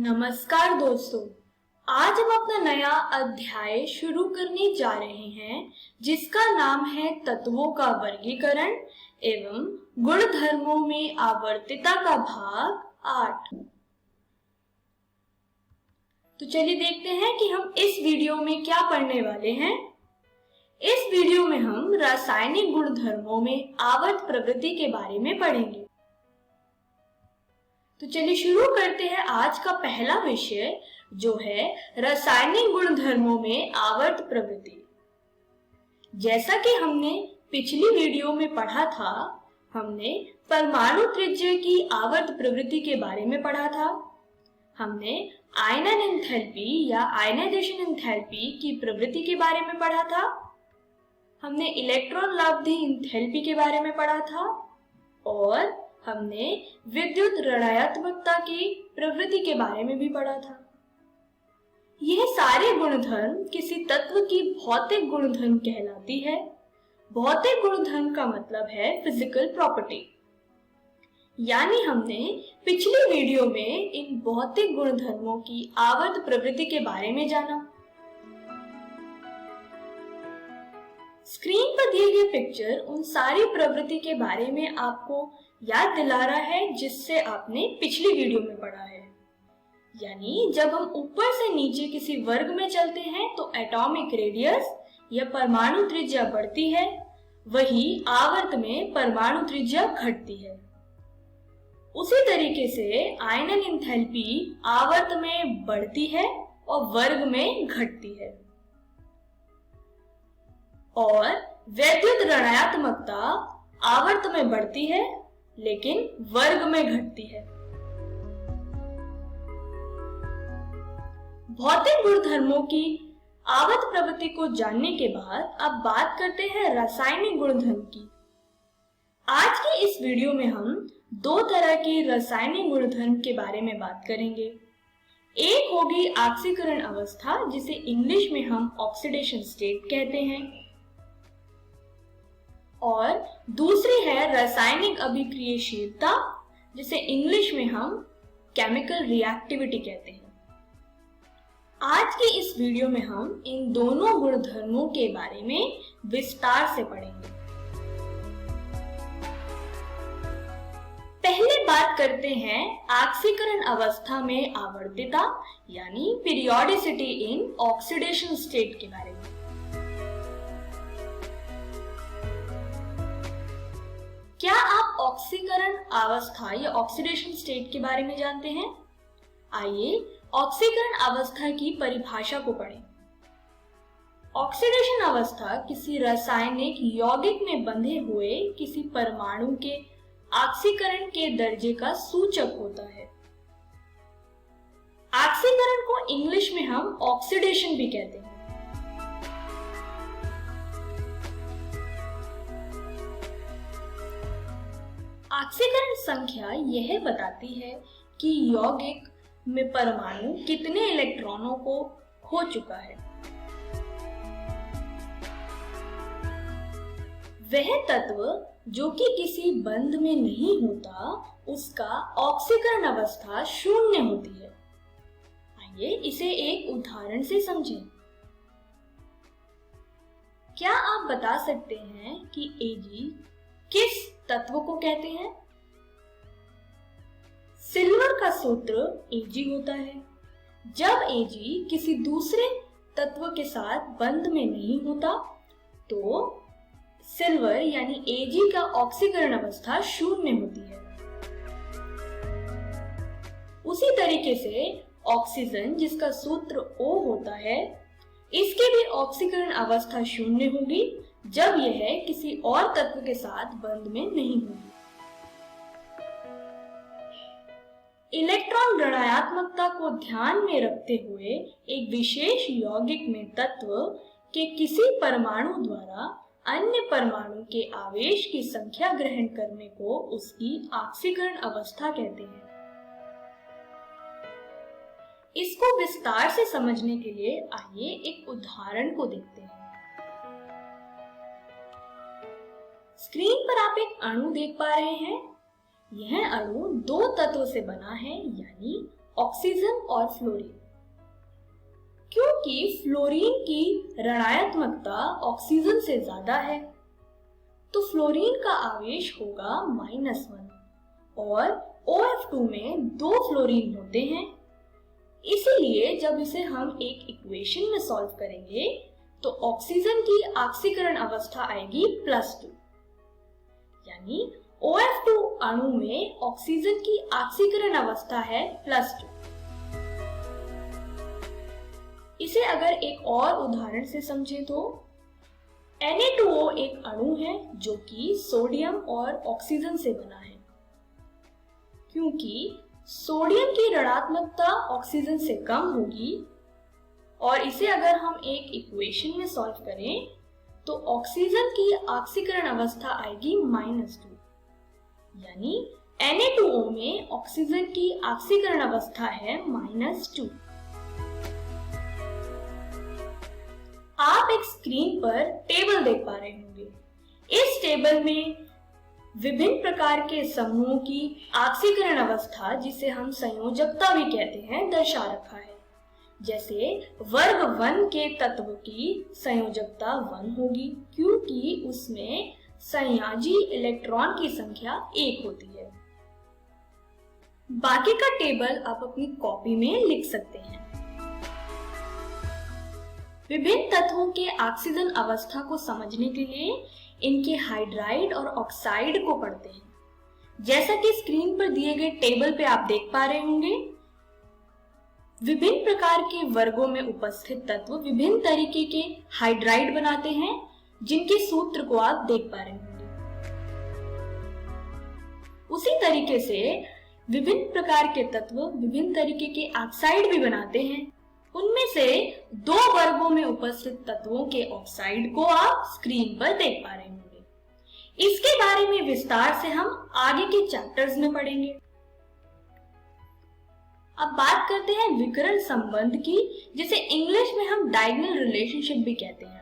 नमस्कार दोस्तों, आज हम अपना नया अध्याय शुरू करने जा रहे हैं जिसका नाम है तत्वों का वर्गीकरण एवं गुणधर्मों में आवर्तिता का भाग 8। तो चलिए देखते हैं कि हम इस वीडियो में क्या पढ़ने वाले हैं। इस वीडियो में हम रासायनिक गुणधर्मों में आवर्त प्रवृत्ति के बारे में पढ़ेंगे। तो चलिए शुरू करते हैं आज का पहला विषय जो है रासायनिक गुणधर्मों में आवर्त प्रवृत्ति। जैसा कि हमने पिछली वीडियो में पढ़ा था, हमने परमाणु त्रिज्या की आवर्त प्रवृत्ति के बारे में पढ़ा था। हमने आयनन एंथैल्पी या आयनाइजेशन एंथैल्पी की प्रवृत्ति के बारे में पढ़ा था। हमने इलेक्ट्रॉन लब्धि एंथैल्पी के बारे में पढ़ा था और हमने विद्युत ऋणात्मकता की प्रवृत्ति के बारे में भी पढ़ा था। यह सारे गुणधर्म किसी तत्व की भौतिक गुणधर्म कहलाती है। भौतिक गुणधर्म का मतलब है फिजिकल प्रॉपर्टी। यानी हमने पिछली वीडियो में इन भौतिक गुणधर्मों की आवर्त प्रवृत्ति के बारे में जाना। स्क्रीन पर दिए गए पिक्चर उन सारी प्रवृत्ति के बारे में आपको याद दिला रहा है जिससे आपने पिछली वीडियो में पढ़ा है। यानी जब हम ऊपर से नीचे किसी वर्ग में चलते हैं तो एटॉमिक रेडियस या परमाणु त्रिज्या बढ़ती है, वही आवर्त में परमाणु त्रिज्या घटती है। उसी तरीके से आयनन एंथैल्पी आवर्त में बढ़ती है और वर्ग में घटती है और वैद्युत ऋणात्मकता आवर्त में बढ़ती है लेकिन वर्ग में घटती है। भौतिक गुणधर्मों की आवर्त प्रवृत्ति को जानने के बाद अब बात करते हैं रासायनिक गुणधर्म की। आज की इस वीडियो में हम दो तरह की रासायनिक गुणधर्म के बारे में बात करेंगे। एक होगी ऑक्सीकरण अवस्था जिसे इंग्लिश में हम ऑक्सीडेशन स्टेट कहते हैं और दूसरी है रासायनिक अभिक्रियाशीलता जिसे इंग्लिश में हम केमिकल रिएक्टिविटी कहते हैं। आज की इस वीडियो में हम इन दोनों गुणधर्मों के बारे में विस्तार से पढ़ेंगे। पहले बात करते हैं ऑक्सीकरण अवस्था में आवर्तिता यानी पीरियोडिसिटी इन ऑक्सीडेशन स्टेट के बारे में। क्या आप ऑक्सीकरण अवस्था या ऑक्सीडेशन स्टेट के बारे में जानते हैं? आइए ऑक्सीकरण अवस्था की परिभाषा को पढ़ें। ऑक्सीडेशन अवस्था किसी रासायनिक यौगिक में बंधे हुए किसी परमाणु के ऑक्सीकरण के दर्जे का सूचक होता है। ऑक्सीकरण को इंग्लिश में हम ऑक्सीडेशन भी कहते हैं। ऑक्सीकरण संख्या यह बताती है कि यौगिक में परमाणु कितने इलेक्ट्रॉनों को खो चुका है। वह तत्व जो कि किसी बंध में नहीं होता उसका ऑक्सीकरण अवस्था शून्य होती है। आइए इसे एक उदाहरण से समझें। क्या आप बता सकते हैं कि Ag किस तत्व को कहते हैं? सिल्वर का सूत्र Ag होता है। जब Ag किसी दूसरे तत्व के साथ बंध में नहीं होता तो सिल्वर यानी Ag का ऑक्सीकरण अवस्था शून्य होती है। उसी तरीके से ऑक्सीजन जिसका सूत्र O होता है, इसकी भी ऑक्सीकरण अवस्था शून्य होगी जब यह किसी और तत्व के साथ बंध में नहीं होगी। इलेक्ट्रॉन ऋणात्मकता को ध्यान में रखते हुए एक विशेष यौगिक में तत्व के किसी परमाणु द्वारा अन्य परमाणु के आवेश की संख्या ग्रहण करने को उसकी ऑक्सीकरण अवस्था कहते हैं। इसको विस्तार से समझने के लिए आइए एक उदाहरण को देखते हैं। स्क्रीन पर आप एक अणु देख पा रहे हैं। यह अणु दो तत्वों से बना है यानी ऑक्सीजन और फ्लोरीन। क्योंकि फ्लोरीन की ऋणात्मकता ऑक्सीजन से ज्यादा है, तो फ्लोरीन का आवेश होगा -1 और OF2 में 2 फ्लोरीन होते हैं। इसीलिए जब इसे हम एक इक्वेशन में सॉल्व करेंगे तो ऑक्सीजन की ऑक्सीकरण अवस्था आएगी +2, यानी OF2 अणु में ऑक्सीजन की ऑक्सीकरण अवस्था है +2। इसे अगर एक और उदाहरण से समझें तो Na2O एक अणु है जो कि सोडियम और ऑक्सीजन से बना है। क्योंकि सोडियम की ऋणात्मकता ऑक्सीजन से कम होगी और इसे अगर हम एक इक्वेशन में सॉल्व करें तो ऑक्सीजन की ऑक्सीकरण अवस्था आएगी -2, यानी Na2O में ऑक्सीजन की ऑक्सीकरण अवस्था है -2। आप एक स्क्रीन पर टेबल देख पा रहे होंगे। इस टेबल में विभिन्न प्रकार के समूहों की ऑक्सीकरण अवस्था, जिसे हम संयोजकता भी कहते हैं, दर्शा रखा है। जैसे वर्ग 1 के तत्व की संयोजकता 1 होगी क्योंकि उसमें संयाजी इलेक्ट्रॉन की संख्या 1 होती है। बाकी का टेबल आप अपनी कॉपी में लिख सकते हैं। विभिन्न तत्वों के ऑक्सीजन अवस्था को समझने के लिए इनके हाइड्राइड और ऑक्साइड को पढ़ते हैं। जैसा कि स्क्रीन पर दिए गए टेबल पे आप देख पा रहे होंगे, विभिन्न प्रकार के वर्गों में उपस्थित तत्व विभिन्न तरीके के हाइड्राइड बनाते हैं, जिनके सूत्र को आप देख पा रहे होंगे। उसी तरीके से विभिन्न प्रकार के तत्व विभिन्न तरीके के ऑक्साइड भी बनाते हैं। उनमें से 2 वर्गों में उपस्थित तत्वों के ऑक्साइड को आप स्क्रीन पर देख पा रहे होंगे। इसके बारे में विस्तार से हम आगे के चैप्टर्स में पढ़ेंगे। अब बात करते हैं विकर्ण संबंध की, जिसे इंग्लिश में हम डायगोनल रिलेशनशिप भी कहते हैं।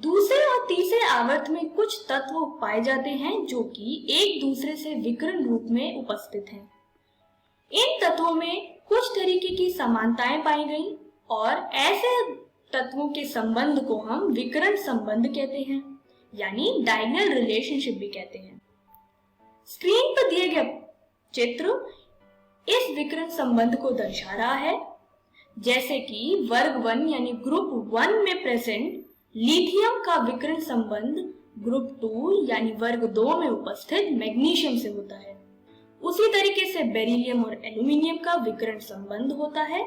दूसरे और तीसरे आवर्त में कुछ तत्व पाए जाते हैं जो कि एक दूसरे से विकर्ण रूप में उपस्थित हैं। इन तत्वों में कुछ तरीके की समानताएं पाई गई और ऐसे तत्वों के संबंध को हम विकर्ण संबंध कहते हैं, यानी डायगोनल रिलेशनशिप भी कहते हैं। स्क्रीन पर दिए गए चित्र इस विकर्ण संबंध को दर्शा रहा है। जैसे कि वर्ग 1 यानी ग्रुप 1 में प्रेजेंट लिथियम का विकर्ण संबंध ग्रुप 2 यानी वर्ग 2 में उपस्थित मैग्नीशियम से होता है। उसी तरीके से बेरिलियम और एल्यूमिनियम का विकर्ण संबंध होता है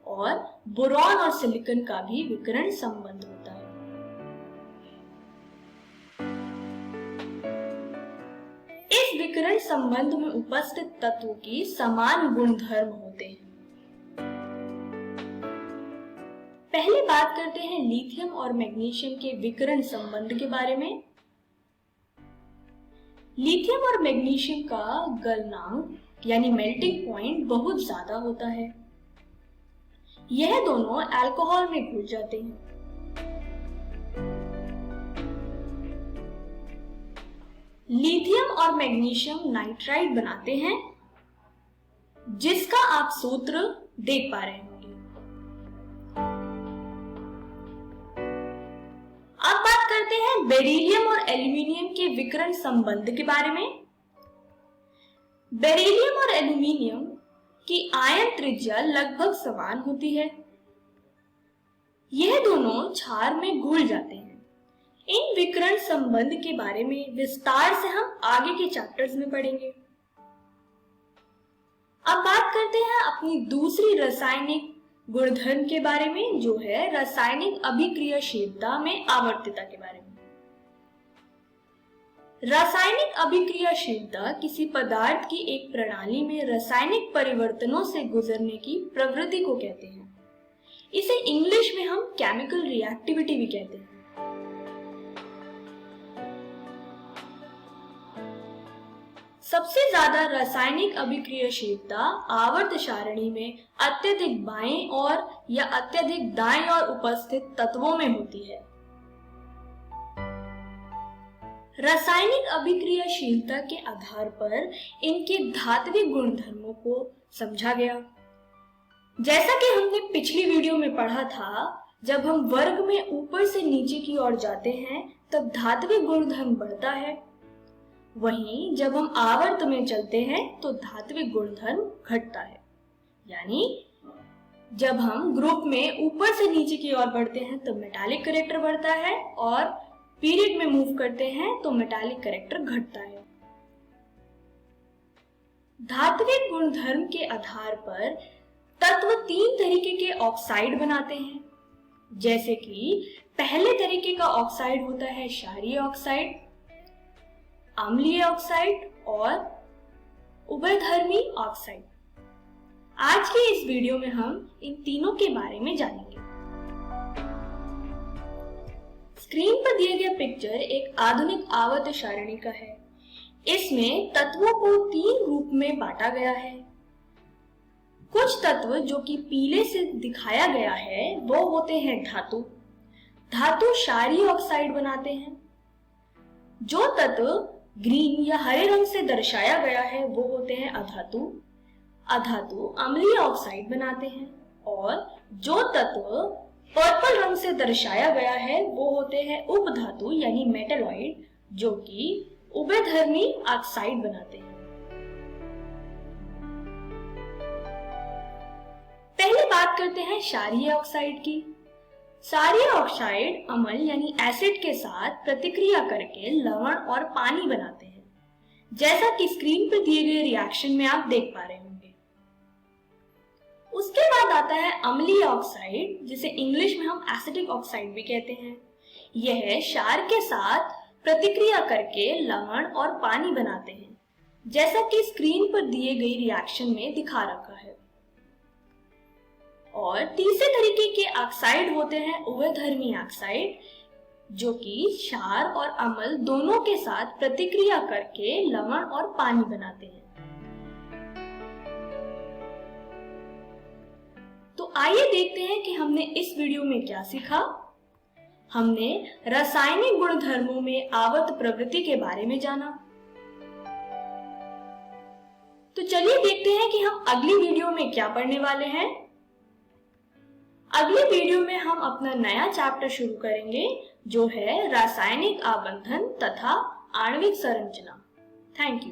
और बोरॉन और सिलिकॉन का भी विकर्ण संबंध होता है। इस विकर्ण संबंध में उपस्थित तत्वों की समान गुणधर्म होते हैं। पहले बात करते हैं लिथियम और मैग्नीशियम के विकर्ण संबंध के बारे में। लिथियम और मैग्नीशियम का गलनांक यानी मेल्टिंग पॉइंट बहुत ज्यादा होता है। यह दोनों अल्कोहल में घुल जाते हैं। लिथियम और मैग्नीशियम नाइट्राइड बनाते हैं, जिसका आप सूत्र देख पा रहे होंगे। अब बात करते हैं बेरिलियम और एल्यूमिनियम के विकर्ण संबंध के बारे में। बेरिलियम और एल्यूमिनियम की आयन त्रिज्या लगभग समान होती है। यह दोनों क्षार में घुल जाते हैं। इन विकर्ण संबंध के बारे में विस्तार से हम आगे के चैप्टर्स में पढ़ेंगे। अब बात करते हैं अपनी दूसरी रासायनिक गुणधर्म के बारे में, जो है रासायनिक अभिक्रियाशीलता में आवर्तता के बारे में। रासायनिक अभिक्रियाशीलता किसी पदार्थ की एक प्रणाली में रासायनिक परिवर्तनों से गुजरने की प्रवृत्ति को कहते हैं। इसे इंग्लिश में हम केमिकल रिएक्टिविटी भी कहते हैं। सबसे ज्यादा रासायनिक अभिक्रियाशीलता आवर्त सारणी में अत्यधिक बाएं और या अत्यधिक दाएं और उपस्थित तत्वों में होती है। रासायनिक अभिक्रियाशीलता के आधार पर इनके धात्विक गुणधर्मों को समझा गया। जैसा कि हमने पिछली वीडियो में पढ़ा था, जब हम वर्ग में ऊपर से नीचे की ओर जाते हैं तब धात्विक गुणधर्म बढ़ता है, वहीं जब हम आवर्त में चलते हैं तो धात्विक गुणधर्म घटता है। यानी जब हम ग्रुप में ऊपर से नीचे की ओर बढ़ते हैं तो मेटालिक कैरेक्टर बढ़ता है और पीरियड में मूव करते हैं तो मेटालिक कैरेक्टर घटता है। धात्विक गुणधर्म के आधार पर तत्व 3 तरीके के ऑक्साइड बनाते हैं, जैसे कि पहले तरीके का ऑक्साइड होता है क्षारीय ऑक्साइड, अम्लीय ऑक्साइड और उभयधर्मी ऑक्साइड। आज के इस वीडियो में हम इन तीनों के बारे में जानेंगे। स्क्रीन पर दिया गया पिक्चर एक आधुनिक आवर्त सारणी का है। इसमें तत्वों को 3 रूप में बांटा गया है। कुछ तत्व जो कि पीले से दिखाया गया है वो होते हैं धातु। धातु क्षारीय ऑक्साइड बनाते हैं। जो तत्व ग्रीन या हरे रंग से दर्शाया गया है वो होते हैं अधातु। अधातु अम्लीय ऑक्साइड बनाते हैं और जो तत्व पर्पल रंग से दर्शाया गया है वो होते हैं उपधातु यानी मेटलॉइड, जो कि उभयधर्मी ऑक्साइड बनाते हैं। पहले बात करते हैं क्षारीय ऑक्साइड की। क्षारीय ऑक्साइड अम्ल यानी एसिड के साथ प्रतिक्रिया करके लवण और पानी बनाते हैं, जैसा कि स्क्रीन पर दिए गए रिएक्शन में आप देख पा रहे होंगे। उसके बाद आता है अम्लीय ऑक्साइड, जिसे इंग्लिश में हम एसिटिक ऑक्साइड भी कहते हैं। यह क्षार के साथ प्रतिक्रिया करके लवण और पानी बनाते हैं, जैसा कि स्क्रीन पर दिए गए रिएक्शन में दिखा रखा है। और तीसरे तरीके के ऑक्साइड होते हैं उभयधर्मी ऑक्साइड, जो कि क्षार और अम्ल दोनों के साथ प्रतिक्रिया करके लवण और पानी बनाते हैं। तो आइए देखते हैं कि हमने इस वीडियो में क्या सीखा। हमने रासायनिक गुणधर्मों में आवर्त प्रवृत्ति के बारे में जाना। तो चलिए देखते हैं कि हम अगली वीडियो में क्या पढ़ने वाले हैं। अगली वीडियो में हम अपना नया चैप्टर शुरू करेंगे, जो है रासायनिक आबंधन तथा आणविक संरचना। Thank you.